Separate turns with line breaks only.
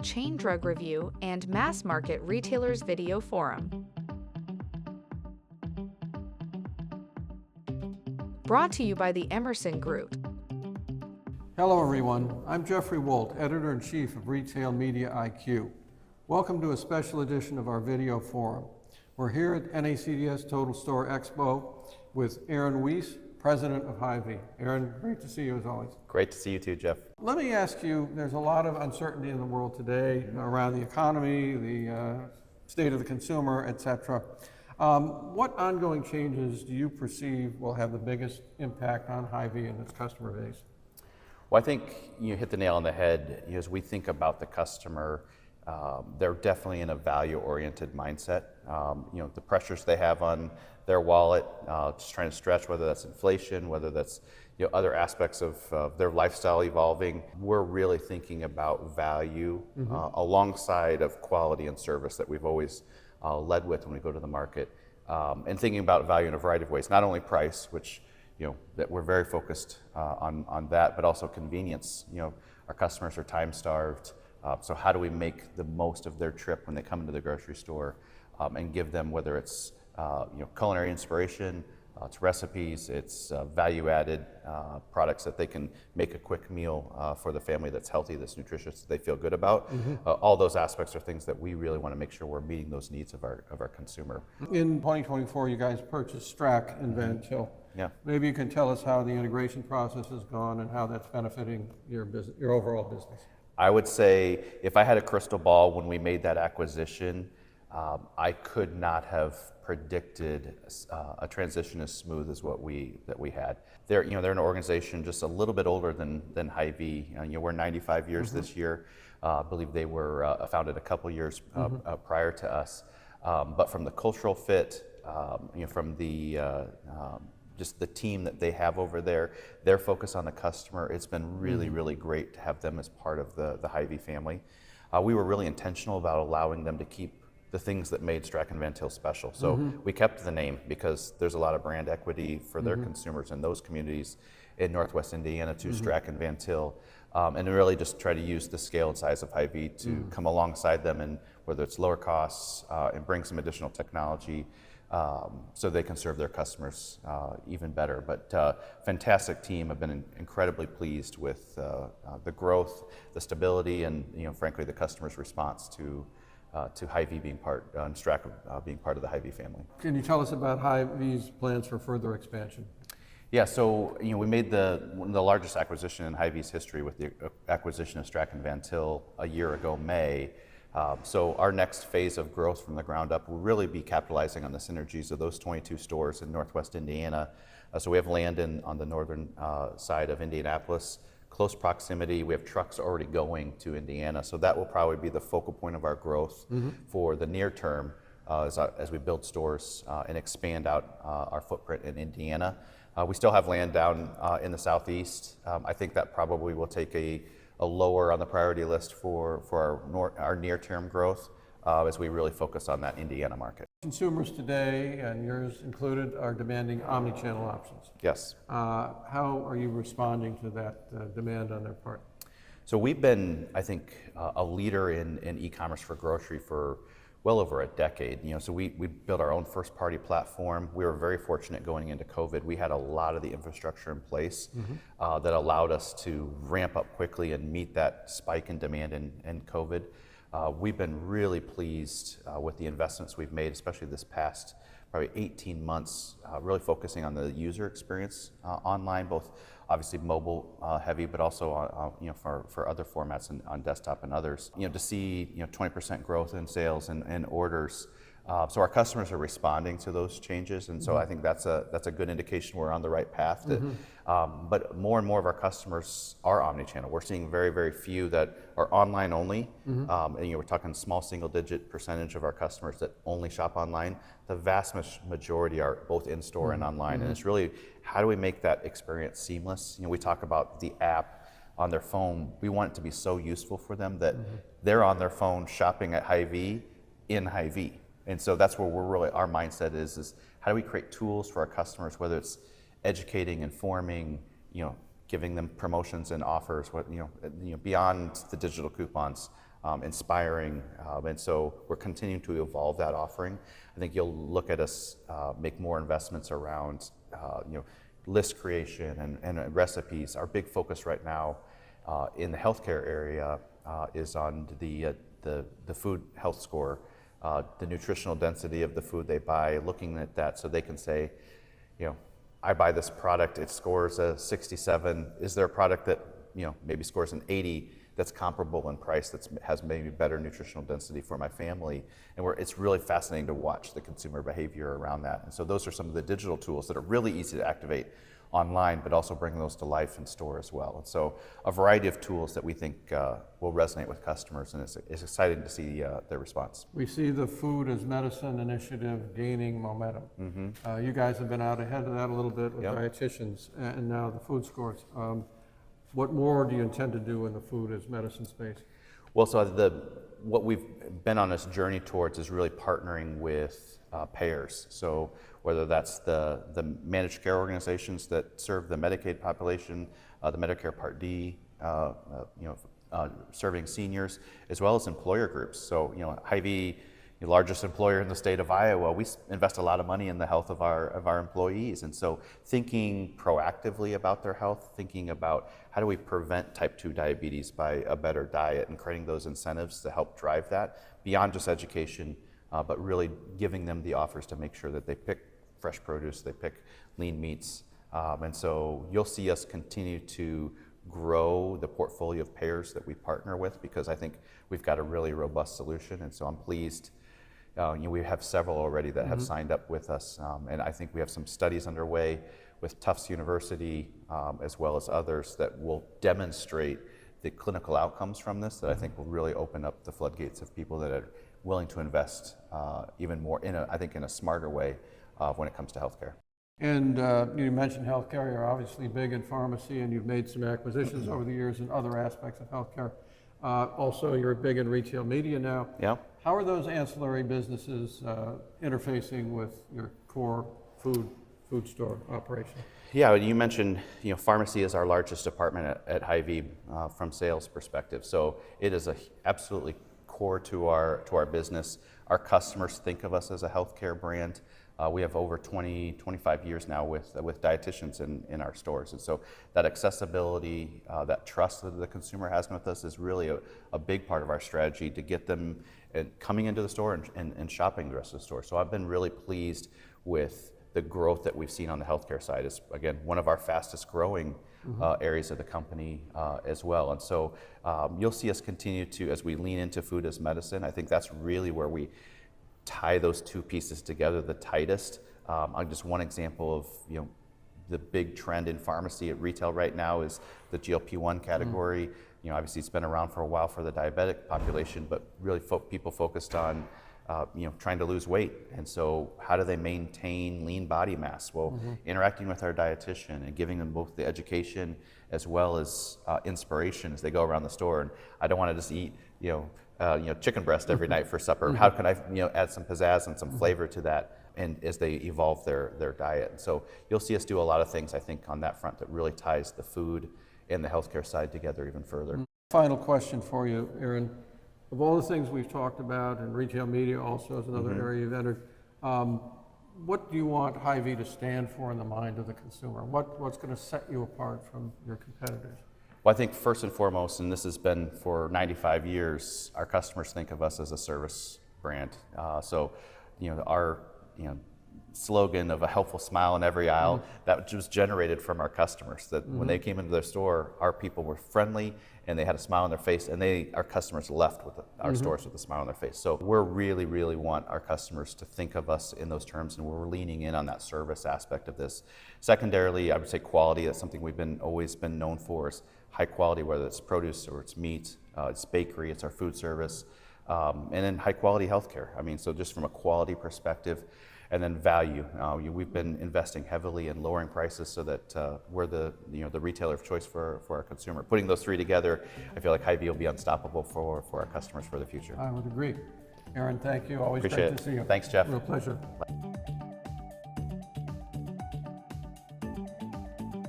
chain drug review and mass market retailers video forum. Brought to you by the Emerson Group.
Hello everyone, I'm Jeffrey Wolt, Editor-in-Chief of Retail Media IQ. Welcome to a special edition of our video forum. We're here at NACDS Total Store Expo with Aaron Wiese, President of Hy-Vee. Aaron, great to see you as always.
Great to see you too, Jeff.
Let me ask you, there's a lot of uncertainty in the world today around the economy, the state of the consumer, etc. What ongoing changes do you perceive will have the biggest impact on Hy-Vee and its customer base?
Well, I think you hit the nail on the head. As we think about the customer, they're definitely in a value-oriented mindset. The pressures they have on their wallet, just trying to stretch, whether that's inflation, whether that's other aspects of their lifestyle evolving. We're really thinking about value alongside of quality and service that we've always led with when we go to the market, and thinking about value in a variety of ways, not only price, which that we're very focused on that, but also convenience. Our customers are time starved. So how do we make the most of their trip when they come into the grocery store and give them, whether it's culinary inspiration, it's recipes, it's value-added products that they can make a quick meal for the family that's healthy, that's nutritious, that they feel good about. All those aspects are things that we really want to make sure we're meeting those needs of our consumer.
In 2024, you guys purchased Strack and Van Til.
Yeah.
Maybe you can tell us how the integration process has gone and how that's benefiting your business, your overall business.
I would say if I had a crystal ball when we made that acquisition, I could not have predicted a transition as smooth as what we had. They're an organization just a little bit older than Hy-Vee. We're 95 years this year. I believe they were founded a couple years prior to us. But from the cultural fit, from the just the team that they have over there, their focus on the customer, it's been really, really great to have them as part of the Hy-Vee family. We were really intentional about allowing them to keep the things that made Strack and Van Til special. So we kept the name because there's a lot of brand equity for their consumers in those communities in Northwest Indiana to Strack and Van Til. And really just try to use the scale and size of Hy-Vee to come alongside them, and whether it's lower costs and bring some additional technology so they can serve their customers even better. But fantastic team. I've been incredibly pleased with the growth, the stability, and frankly the customer's response to Hy-Vee being part and Strack being part of the Hy-Vee family.
Can you tell us about Hy-Vee's plans for further expansion?
Yeah, so we made one of the largest acquisition in Hy-Vee's history with the acquisition of Strack and Van Til a year ago, May. So our next phase of growth from the ground up will really be capitalizing on the synergies of those 22 stores in Northwest Indiana. So we have land on the northern side of Indianapolis, close proximity. We have trucks already going to Indiana, so that will probably be the focal point of our growth for the near term as we build stores and expand out our footprint in Indiana. We still have land down in the southeast. I think that probably will take a lower on the priority list for our near-term growth as we really focus on that Indiana market.
Consumers today, and yours included, are demanding omni-channel options.
Yes.
How are you responding to that demand on their part?
So we've been, I think, a leader in e-commerce for grocery for well over a decade. So we built our own first-party platform. We were very fortunate going into COVID. We had a lot of the infrastructure in place that allowed us to ramp up quickly and meet that spike in demand in COVID. We've been really pleased with the investments we've made, especially this past probably 18 months, really focusing on the user experience online, both obviously mobile heavy, but also for other formats on desktop and others. To see 20% growth in sales and orders. So our customers are responding to those changes, and so I think that's a good indication we're on the right path. But more and more of our customers are omni-channel. We're seeing very, very few that are online only. And we're talking small single-digit percentage of our customers that only shop online. The vast majority are both in-store and online, and it's really how do we make that experience seamless? We talk about the app on their phone. We want it to be so useful for them that they're on their phone shopping at Hy-Vee in Hy-Vee. And so that's where our mindset is how do we create tools for our customers, whether it's educating, informing, giving them promotions and offers, beyond the digital coupons, inspiring, and so we're continuing to evolve that offering. I think you'll look at us make more investments around list creation and recipes. Our big focus right now in the healthcare area is on the food health score, the nutritional density of the food they buy, looking at that so they can say, I buy this product, it scores a 67. Is there a product that maybe scores an 80 that's comparable in price, that has maybe better nutritional density for my family? And it's really fascinating to watch the consumer behavior around that. And so those are some of the digital tools that are really easy to activate online, but also bring those to life in store as well. And so a variety of tools that we think will resonate with customers, and it's exciting to see their response.
We see the Food as Medicine initiative gaining momentum. You guys have been out ahead of that a little bit with dietitians and now the food scores. What more do you intend to do in the Food as Medicine space?
Well, so what we've been on this journey towards is really partnering with payers. So whether that's the managed care organizations that serve the Medicaid population, the Medicare Part D, serving seniors, as well as employer groups. So Hy-Vee, the largest employer in the state of Iowa, we invest a lot of money in the health of our employees. And so thinking proactively about their health, thinking about how do we prevent type 2 diabetes by a better diet, and creating those incentives to help drive that beyond just education, but really giving them the offers to make sure that they pick fresh produce, they pick lean meats. And so you'll see us continue to grow the portfolio of payers that we partner with, because I think we've got a really robust solution. And so I'm pleased. We have several already that have signed up with us, and I think we have some studies underway with Tufts University, as well as others, that will demonstrate the clinical outcomes from this, that I think will really open up the floodgates of people that are willing to invest even more in a smarter way when it comes to healthcare.
And you mentioned healthcare. You're obviously big in pharmacy, and you've made some acquisitions over the years in other aspects of healthcare. Also, you're big in retail media now.
Yeah.
How are those ancillary businesses interfacing with your core food store operation?
Yeah, you mentioned, pharmacy is our largest department at Hy-Vee from sales perspective. So it is absolutely core to our business. Our customers think of us as a healthcare brand. We have over 25 years now with dietitians in our stores. And so that accessibility, that trust that the consumer has with us is really a big part of our strategy to get them coming into the store and shopping the rest of the store. So I've been really pleased with the growth that we've seen on the healthcare side. Is again one of our fastest growing areas of the company as well. And so you'll see us continue to, as we lean into food as medicine, I think that's really where we tie those two pieces together the tightest. Just one example of the big trend in pharmacy at retail right now is the GLP-1 category. Obviously it's been around for a while for the diabetic population, but really people focused on trying to lose weight. And so how do they maintain lean body mass? Well, interacting with our dietitian and giving them both the education as well as inspiration as they go around the store. And I don't want to just eat chicken breast every night for supper. How can I add some pizzazz and some flavor to that, and as they evolve their diet? And so you'll see us do a lot of things, I think, on that front that really ties the food and the healthcare side together even further.
Final question for you, Aaron. Of all the things we've talked about, and retail media also is another area you've entered, what do you want Hy-Vee to stand for in the mind of the consumer? What's going to set you apart from your competitors?
Well, I think first and foremost, and this has been for 95 years, our customers think of us as a service brand. So, our slogan of a helpful smile in every aisle, that was generated from our customers, that when they came into their store, our people were friendly and they had a smile on their face, and our customers left with our stores with a smile on their face. So we really want our customers to think of us in those terms, and we're leaning in on that service aspect of this. Secondarily, I would say quality. That's something we've always been known for, is high quality, whether it's produce or it's meat, it's bakery, it's our food service, and then high quality healthcare. So just from a quality perspective. And then value. We've been investing heavily in lowering prices so that we're the retailer of choice for our consumer. Putting those three together, I feel like Hy-Vee will be unstoppable for our customers for the future.
I would agree. Aaron, thank you. Always
Appreciate
great to see you.
Thanks, Jeff.
Real pleasure.